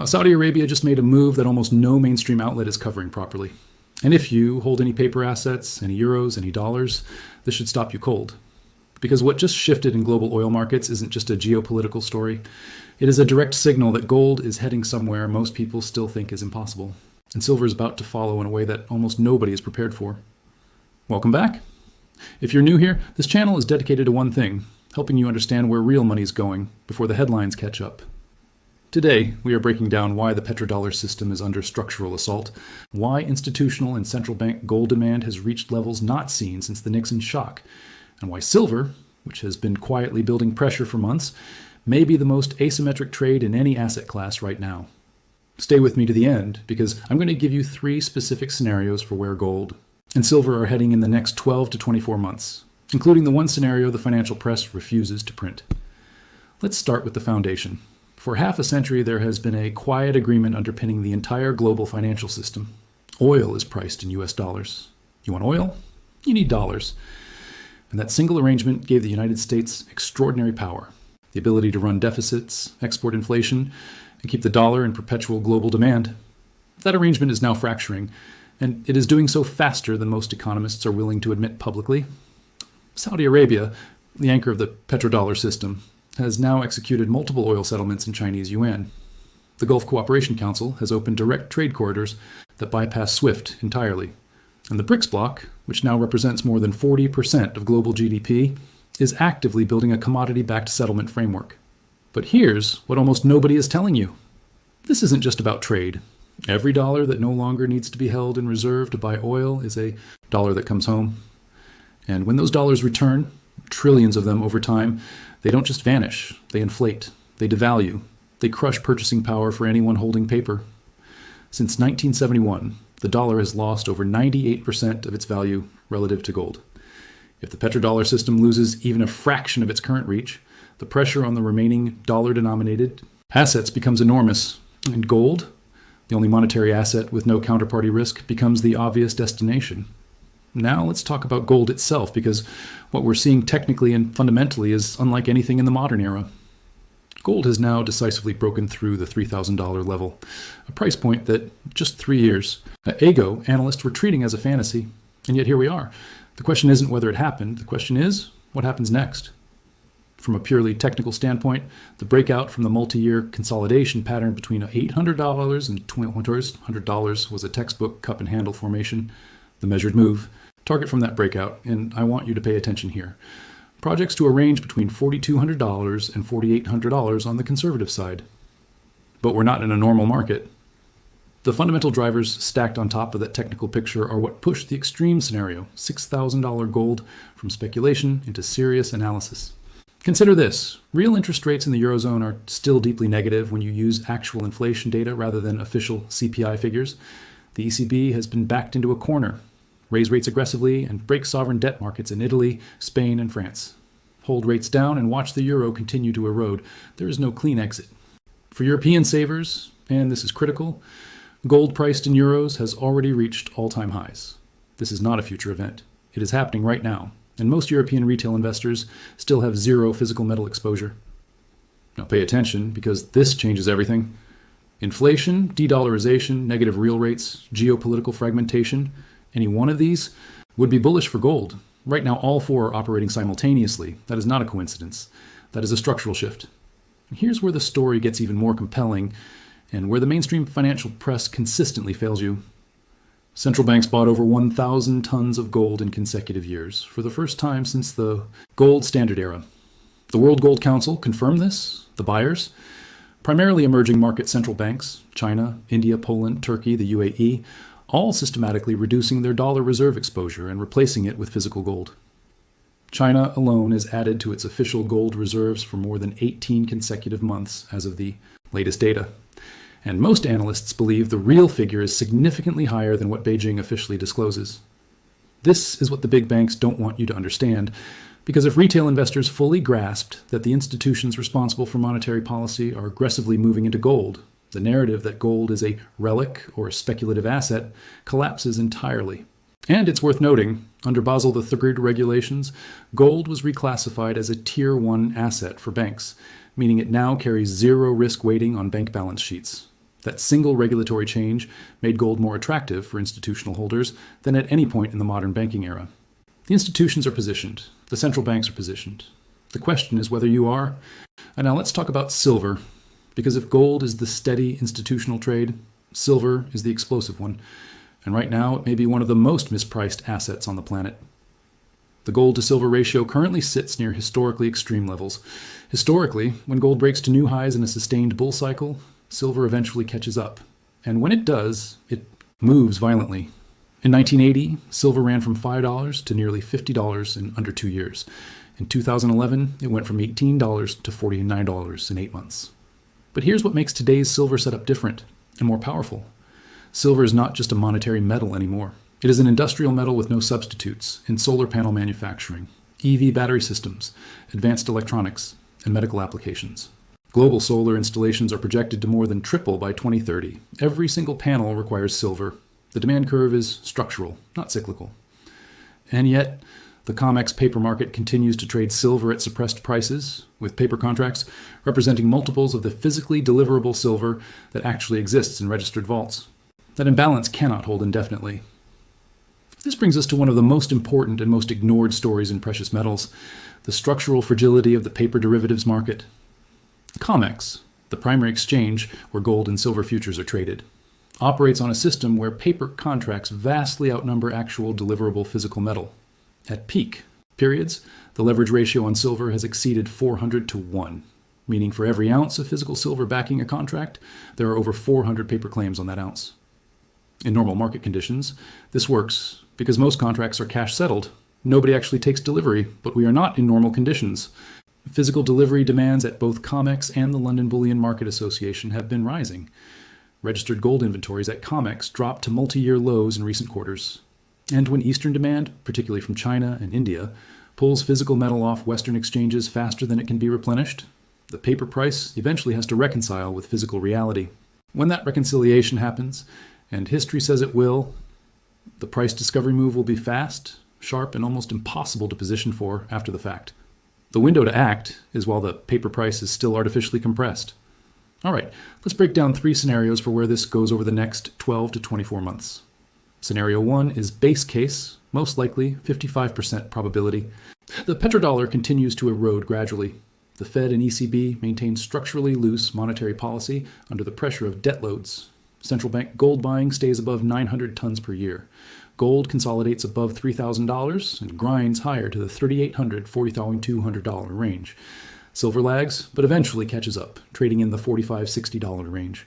Saudi Arabia just made a move that almost no mainstream outlet is covering properly. And if you hold any paper assets, any euros, any dollars, this should stop you cold. Because what just shifted in global oil markets isn't just a geopolitical story. It is a direct signal that gold is heading somewhere most people still think is impossible. And silver is about to follow in a way that almost nobody is prepared for. Welcome back. If you're new here, this channel is dedicated to one thing, helping you understand where real money is going before the headlines catch up. Today, we are breaking down why the petrodollar system is under structural assault, why institutional and central bank gold demand has reached levels not seen since the Nixon shock, and why silver, which has been quietly building pressure for months, may be the most asymmetric trade in any asset class right now. Stay with me to the end, because I'm going to give you 3 specific scenarios for where gold and silver are heading in the next 12 to 24 months, including the one scenario the financial press refuses to print. Let's start with the foundation. For half a century, there has been a quiet agreement underpinning the entire global financial system. Oil is priced in US dollars. You want oil? You need dollars. And that single arrangement gave the United States extraordinary power, the ability to run deficits, export inflation, and keep the dollar in perpetual global demand. That arrangement is now fracturing, and it is doing so faster than most economists are willing to admit publicly. Saudi Arabia, the anchor of the petrodollar system, has now executed multiple oil settlements in Chinese yuan. The Gulf Cooperation Council has opened direct trade corridors that bypass SWIFT entirely. And the BRICS bloc, which now represents more than 40% of global GDP, is actively building a commodity-backed settlement framework. But here's what almost nobody is telling you. This isn't just about trade. Every dollar that no longer needs to be held in reserve to buy oil is a dollar that comes home. And when those dollars return, trillions of them over time, they don't just vanish, they inflate, they devalue, they crush purchasing power for anyone holding paper. Since 1971, the dollar has lost over 98% of its value relative to gold. If the petrodollar system loses even a fraction of its current reach, the pressure on the remaining dollar-denominated assets becomes enormous, and gold, the only monetary asset with no counterparty risk, becomes the obvious destination. Now let's talk about gold itself, because what we're seeing technically and fundamentally is unlike anything in the modern era. Gold has now decisively broken through the $3,000 level, a price point that just 3 years ago analysts were treating as a fantasy, and yet here we are. The question isn't whether it happened, the question is what happens next. From a purely technical standpoint, the breakout from the multi-year consolidation pattern between $800 and $200 was a textbook cup and handle formation, the measured move. Target from that breakout, and I want you to pay attention here. Projects to a range between $4,200 and $4,800 on the conservative side. But we're not in a normal market. The fundamental drivers stacked on top of that technical picture are what pushed the extreme scenario, $6,000 gold, from speculation into serious analysis. Consider this. Real interest rates in the Eurozone are still deeply negative when you use actual inflation data rather than official CPI figures. The ECB has been backed into a corner. Raise rates aggressively and break sovereign debt markets in Italy, Spain, and France. Hold rates down and watch the euro continue to erode. There is no clean exit. For European savers, and this is critical, gold priced in euros has already reached all-time highs. This is not a future event. It is happening right now, and most European retail investors still have zero physical metal exposure. Now pay attention, because this changes everything. Inflation, de-dollarization, negative real rates, geopolitical fragmentation, any one of these would be bullish for gold. Right now, all 4 are operating simultaneously. That is not a coincidence. That is a structural shift. Here's where the story gets even more compelling and where the mainstream financial press consistently fails you. Central banks bought over 1,000 tons of gold in consecutive years, for the first time since the gold standard era. The World Gold Council confirmed this, the buyers, primarily emerging market central banks, China, India, Poland, Turkey, the UAE, all systematically reducing their dollar reserve exposure and replacing it with physical gold. China alone has added to its official gold reserves for more than 18 consecutive months as of the latest data. And most analysts believe the real figure is significantly higher than what Beijing officially discloses. This is what the big banks don't want you to understand, because if retail investors fully grasped that the institutions responsible for monetary policy are aggressively moving into gold, the narrative that gold is a relic or a speculative asset collapses entirely. And it's worth noting, under Basel III regulations, gold was reclassified as a Tier 1 asset for banks, meaning it now carries zero risk weighting on bank balance sheets. That single regulatory change made gold more attractive for institutional holders than at any point in the modern banking era. The institutions are positioned. The central banks are positioned. The question is whether you are. And now let's talk about silver, because if gold is the steady institutional trade, silver is the explosive one. And right now, it may be one of the most mispriced assets on the planet. The gold to silver ratio currently sits near historically extreme levels. Historically, when gold breaks to new highs in a sustained bull cycle, silver eventually catches up. And when it does, it moves violently. In 1980, silver ran from $5 to nearly $50 in under 2 years. In 2011, it went from $18 to $49 in 8 months. But here's what makes today's silver setup different and more powerful. Silver is not just a monetary metal anymore. It is an industrial metal with no substitutes in solar panel manufacturing, EV battery systems, advanced electronics, and medical applications. Global solar installations are projected to more than triple by 2030. Every single panel requires silver. The demand curve is structural, not cyclical. And yet, the COMEX paper market continues to trade silver at suppressed prices, with paper contracts representing multiples of the physically deliverable silver that actually exists in registered vaults. That imbalance cannot hold indefinitely. This brings us to one of the most important and most ignored stories in precious metals, the structural fragility of the paper derivatives market. COMEX, the primary exchange where gold and silver futures are traded, operates on a system where paper contracts vastly outnumber actual deliverable physical metal. At peak periods, the leverage ratio on silver has exceeded 400 to 1, meaning for every ounce of physical silver backing a contract, there are over 400 paper claims on that ounce. In normal market conditions, this works because most contracts are cash settled. Nobody actually takes delivery, but we are not in normal conditions. Physical delivery demands at both COMEX and the London Bullion Market Association have been rising. Registered gold inventories at COMEX dropped to multi-year lows in recent quarters. And when Eastern demand, particularly from China and India, pulls physical metal off Western exchanges faster than it can be replenished, the paper price eventually has to reconcile with physical reality. When that reconciliation happens, and history says it will, the price discovery move will be fast, sharp, and almost impossible to position for after the fact. The window to act is while the paper price is still artificially compressed. All right, let's break down 3 scenarios for where this goes over the next 12 to 24 months. Scenario 1 is base case, most likely 55% probability. The petrodollar continues to erode gradually. The Fed and ECB maintain structurally loose monetary policy under the pressure of debt loads. Central bank gold buying stays above 900 tons per year. Gold consolidates above $3,000 and grinds higher to the $3,800, $4,200 range. Silver lags, but eventually catches up, trading in the $45-$60 range.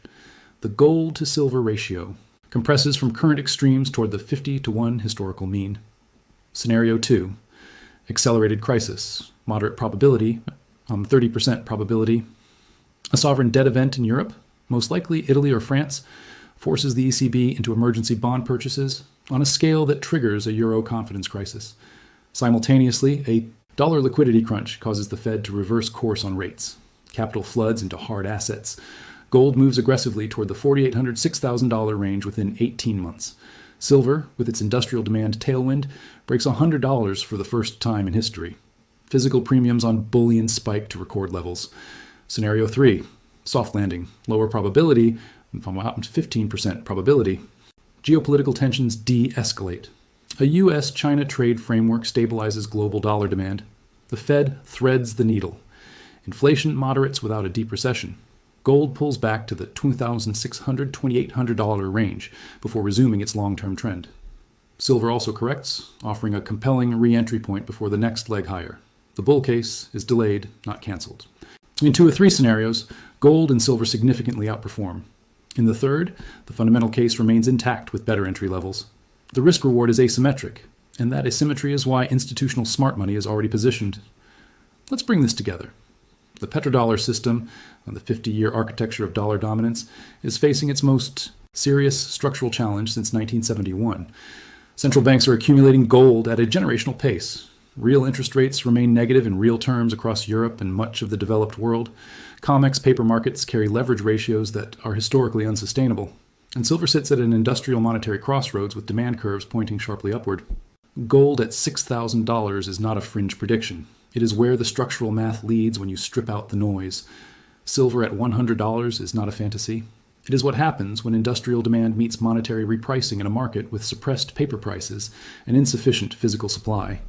The gold to silver ratio compresses from current extremes toward the 50 to 1 historical mean. Scenario 2, accelerated crisis, moderate probability, 30% probability. A sovereign debt event in Europe, most likely Italy or France, forces the ECB into emergency bond purchases on a scale that triggers a euro confidence crisis. Simultaneously, a dollar liquidity crunch causes the Fed to reverse course on rates. Capital floods into hard assets. Gold moves aggressively toward the $4,800, $6,000 range within 18 months. Silver, with its industrial demand tailwind, breaks $100 for the first time in history. Physical premiums on bullion spike to record levels. Scenario 3, soft landing, lower probability, 15% probability. Geopolitical tensions de-escalate. A U.S.-China trade framework stabilizes global dollar demand. The Fed threads the needle. Inflation moderates without a deep recession. Gold pulls back to the $2,600, $2,800 range before resuming its long-term trend. Silver also corrects, offering a compelling re-entry point before the next leg higher. The bull case is delayed, not canceled. In 2 or 3 scenarios, gold and silver significantly outperform. In the third, the fundamental case remains intact with better entry levels. The risk-reward is asymmetric, and that asymmetry is why institutional smart money is already positioned. Let's bring this together. The petrodollar system, the 50-year architecture of dollar dominance, is facing its most serious structural challenge since 1971. Central banks are accumulating gold at a generational pace. Real interest rates remain negative in real terms across Europe and much of the developed world. COMEX paper markets carry leverage ratios that are historically unsustainable. And silver sits at an industrial monetary crossroads with demand curves pointing sharply upward. Gold at $6,000 is not a fringe prediction. It is where the structural math leads when you strip out the noise. Silver at $100 is not a fantasy. It is what happens when industrial demand meets monetary repricing in a market with suppressed paper prices and insufficient physical supply.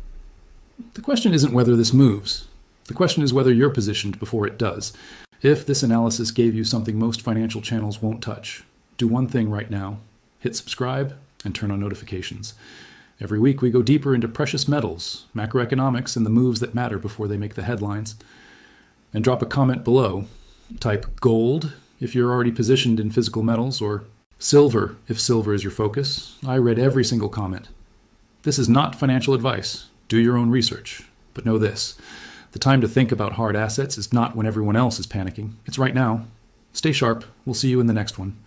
The question isn't whether this moves. The question is whether you're positioned before it does. If this analysis gave you something most financial channels won't touch, do one thing right now. Hit subscribe and turn on notifications. Every week we go deeper into precious metals, macroeconomics, and the moves that matter before they make the headlines. And drop a comment below. Type gold if you're already positioned in physical metals, or silver if silver is your focus. I read every single comment. This is not financial advice. Do your own research. But know this, the time to think about hard assets is not when everyone else is panicking. It's right now. Stay sharp. We'll see you in the next one.